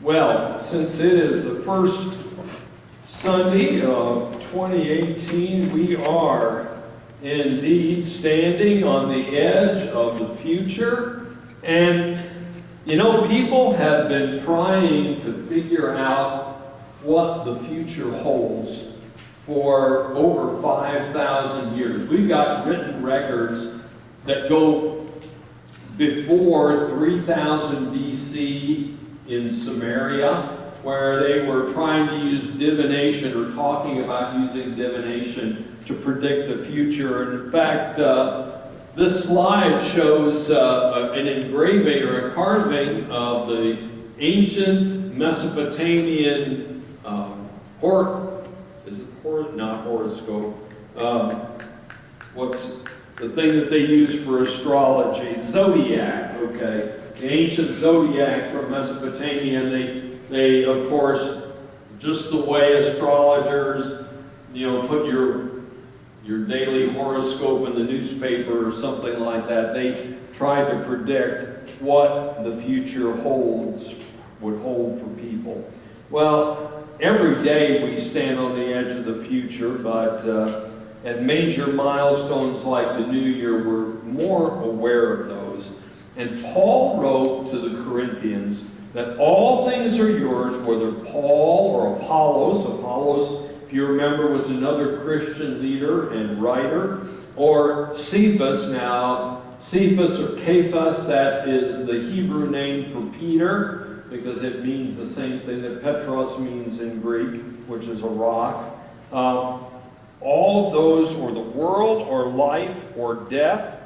Well, since it is the first Sunday of 2018, we are indeed standing on the edge of the future. And, you know, people have been trying to figure out what the future holds for over 5,000 years. We've got written records that go before 3000 BC in Samaria, where they were trying to use divination or talking about using divination to predict the future. And in fact, this slide shows an engraving or a carving of the ancient Mesopotamian not horoscope. What's the thing that they use for astrology? Zodiac, okay. The ancient zodiac from Mesopotamia, and they of course, just the way astrologers, put your daily horoscope in the newspaper or something like that, they try to predict what the future would hold for people. Well, every day we stand on the edge of the future, but at major milestones like the New Year, we're more aware of those. And Paul wrote to the Corinthians that all things are yours, whether Paul or Apollos. Apollos, if you remember, was another Christian leader and writer, or Cephas. Now, Cephas or Cephas, that is the Hebrew name for Peter, because it means the same thing that Petros means in Greek, which is a rock. All of those, or the world, or life, or death,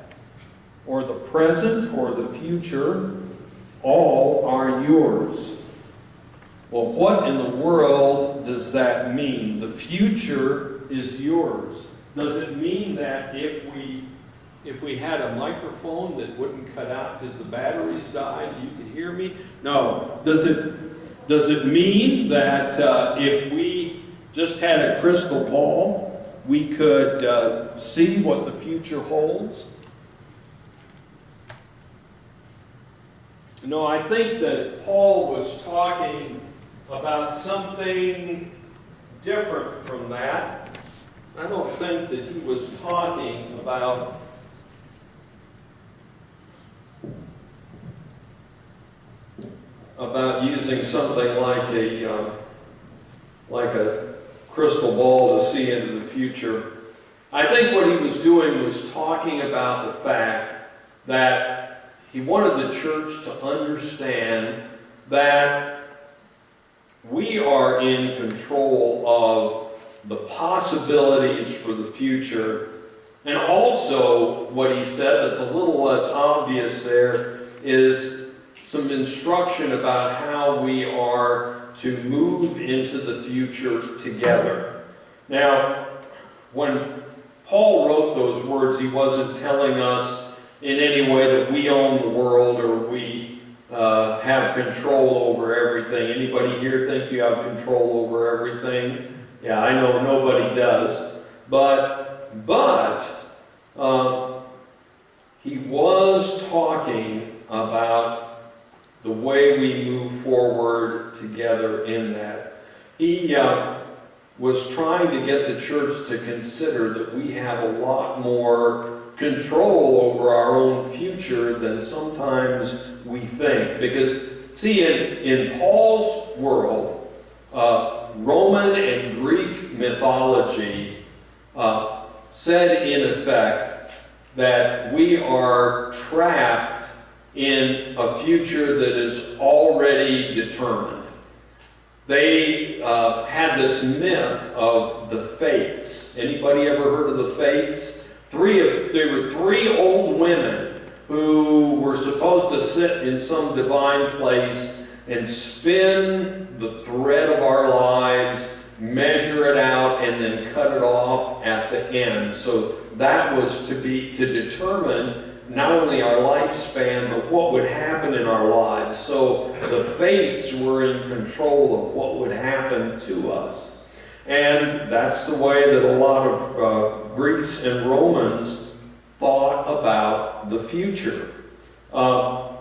or the present, or the future, all are yours. Well, what in the world does that mean? The future is yours. Does it mean that if we had a microphone that wouldn't cut out because the batteries died, you could hear me? No. Does it mean that if we just had a crystal ball, we could see what the future holds? No, I think that Paul was talking about something different from that. I don't think that he was talking about using something like a crystal ball to see into the future. I think what he was doing was talking about the fact that he wanted the church to understand that we are in control of the possibilities for the future. And also, what he said that's a little less obvious there is some instruction about how we are to move into the future together. Now, when Paul wrote those words, he wasn't telling us in any way that we own the world or we have control over everything. Anybody here think you have control over everything? Yeah, I know nobody does. But he was talking about the way we move forward together in that. He was trying to get the church to consider that we have a lot more control over our own future than sometimes we think. Because, see, in Paul's world, Roman and Greek mythology said in effect that we are trapped in a future that is already determined. They had this myth of the fates. Anybody ever heard of the fates? There were three old women who were supposed to sit in some divine place and spin the thread of our lives, measure it out, and then cut it off at the end. So that was to determine not only our lifespan, but what would happen in our lives. So the fates were in control of what would happen to us. And that's the way that a lot of Greeks and Romans thought about the future. Now,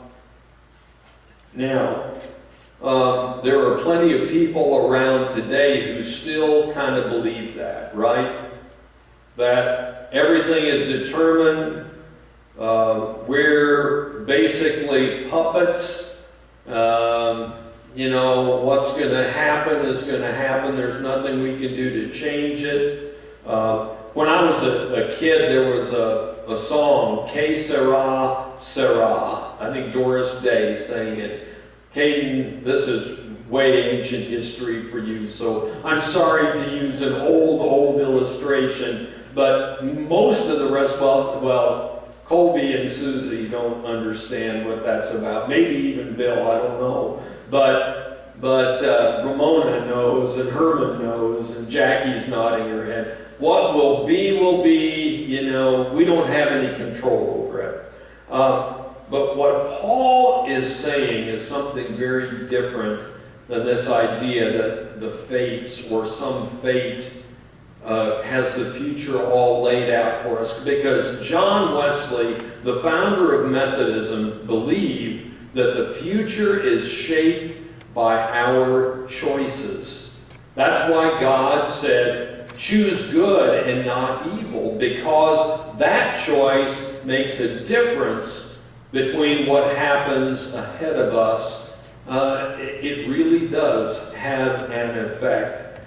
there are plenty of people around today who still kind of believe that, right? That everything is determined. We're basically puppets. What's going to happen is going to happen. There's nothing we can do to change it. When I was a kid, there was a song, Que Sera, Sera. I think Doris Day sang it. Caden, this is way ancient history for you, so I'm sorry to use an old illustration, but most of the rest, well, Colby and Susie don't understand what that's about. Maybe even Bill, I don't know. But Ramona knows, and Herman knows, and Jackie's nodding her head. What will be, we don't have any control over it. But what Paul is saying is something very different than this idea that the fates or some fate has the future all laid out for us. Because John Wesley, the founder of Methodism, believed that the future is shaped by our choices. That's why God said, choose good and not evil, because that choice makes a difference between what happens ahead of us. It really does have an effect.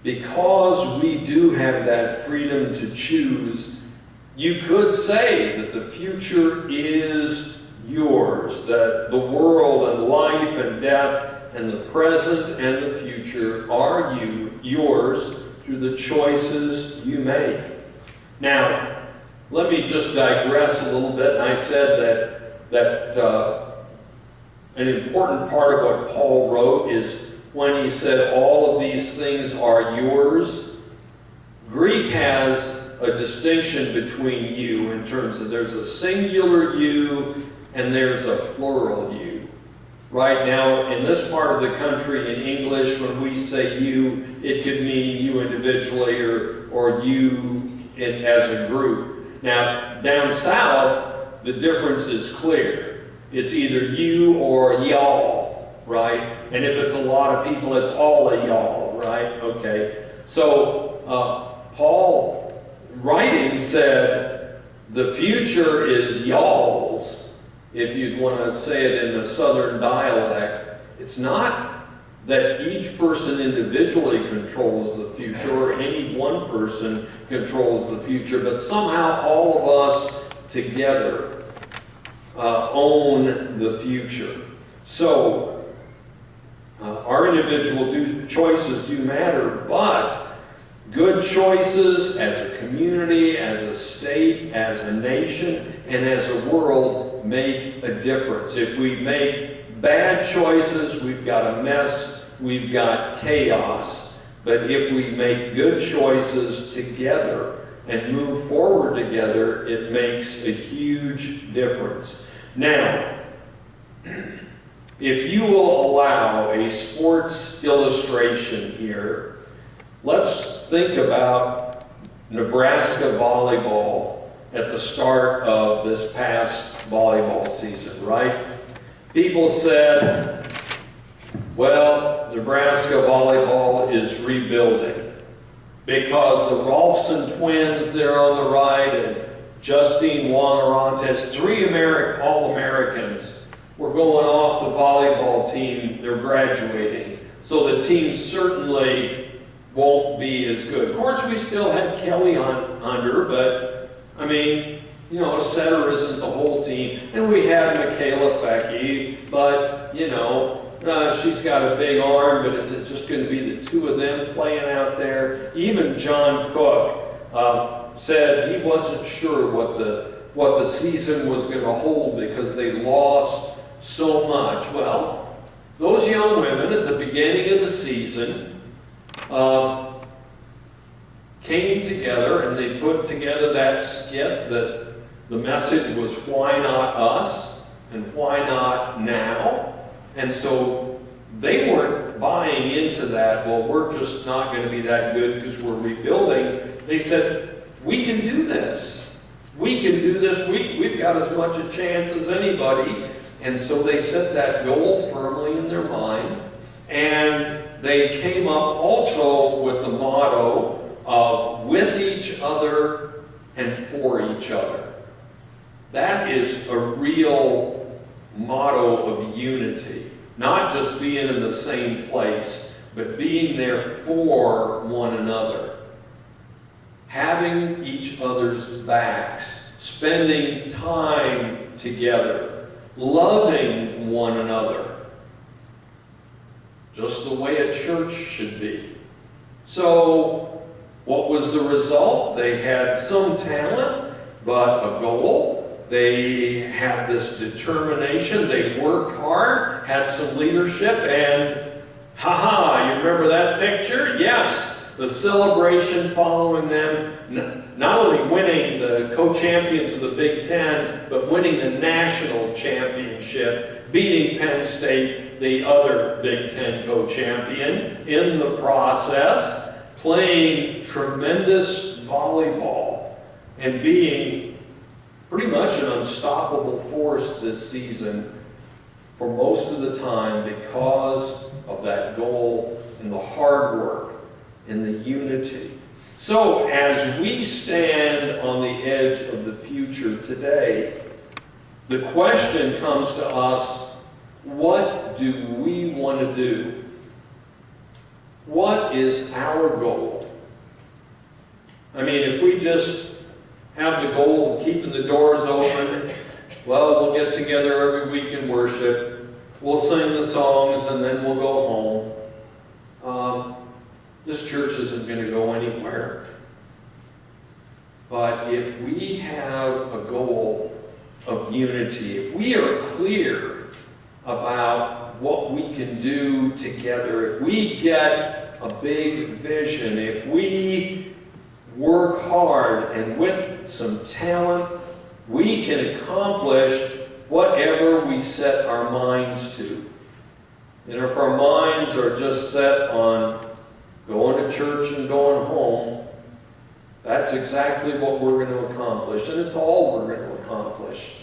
Because we do have that freedom to choose, you could say that the future is yours, that the world and life and death and the present and the future are yours through the choices you make. Now, let me just digress a little bit. I said that an important part of what Paul wrote is when he said all of these things are yours. Greek has a distinction between you in terms of there's a singular you and there's a plural you. Right now, in this part of the country, in English, when we say you, it could mean you individually or you as a group. Now, down south, the difference is clear. It's either you or y'all, right? And if it's a lot of people, it's all a y'all, right? Okay. So, Paul, writing, said, the future is y'all's, if you'd want to say it in a southern dialect. It's not that each person individually controls the future or any one person controls the future, but somehow all of us together own the future. So our individual choices do matter, but good choices as a community, as a state, as a nation, and as a world make a difference. If we make bad choices, we've got a mess, we've got chaos. But if we make good choices together and move forward together, it makes a huge difference. Now, if you will allow a sports illustration here, let's think about Nebraska volleyball at the start of this past volleyball season, right? People said, well, Nebraska volleyball is rebuilding because the Rolfson twins there on the right and Justine Wanarantes, three All-Americans, were going off the volleyball team. They're graduating. So the team certainly won't be as good. Of course, we still had Kelly Hunter, but, I mean, a setter isn't the whole team. And we had Michaela Fecke, but, she's got a big arm, but is it just going to be the two of them playing out there? Even John Cook said he wasn't sure what the season was going to hold because they lost so much. Well, those young women at the beginning of the season came together and they put together that skit that the message was, why not us and why not now? And so they weren't buying into that, well, we're just not going to be that good because we're rebuilding. They said, we can do this. We can do this. We've got as much a chance as anybody. And so they set that goal firmly in their mind. And they came up also with the motto of with each other and for each other. That is a real motto of unity. Not just being in the same place, but being there for one another. Having each other's backs, spending time together, loving one another, just the way a church should be. So, what was the result? They had some talent, but a goal. They had this determination. They worked hard, had some leadership, and you remember that picture? Yes. The celebration following them, not only winning the co-champions of the Big Ten, but winning the national championship, beating Penn State, the other Big Ten co-champion, in the process, playing tremendous volleyball, and being pretty much an unstoppable force this season for most of the time because of that goal and the hard work and the unity. So, as we stand on the edge of the future today, the question comes to us, what do we want to do? What is our goal? I mean, if we just have the goal of keeping the doors open, well, we'll get together every week and worship, we'll sing the songs, and then we'll go home. This church isn't going to go anywhere. But if we have a goal of unity, if we are clear about what we can do together, if we get a big vision, if we work hard and with some talent, we can accomplish whatever we set our minds to. And if our minds are just set on going to church and going home, that's exactly what we're going to accomplish, and it's all we're going to accomplish.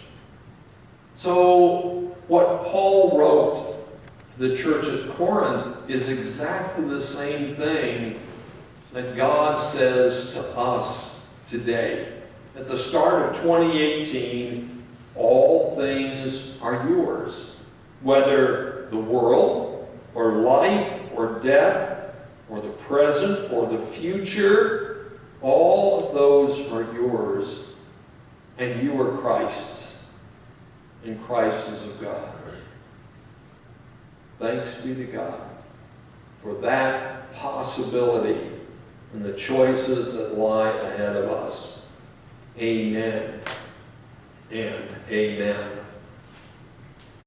So, what Paul wrote to the church at Corinth is exactly the same thing that God says to us today. At the start of 2018, all things are yours, whether the world, or life, or death, or the present, or the future, all of those are yours, and you are Christ's, and Christ is of God. Thanks be to God for that possibility and the choices that lie ahead of us. Amen and amen.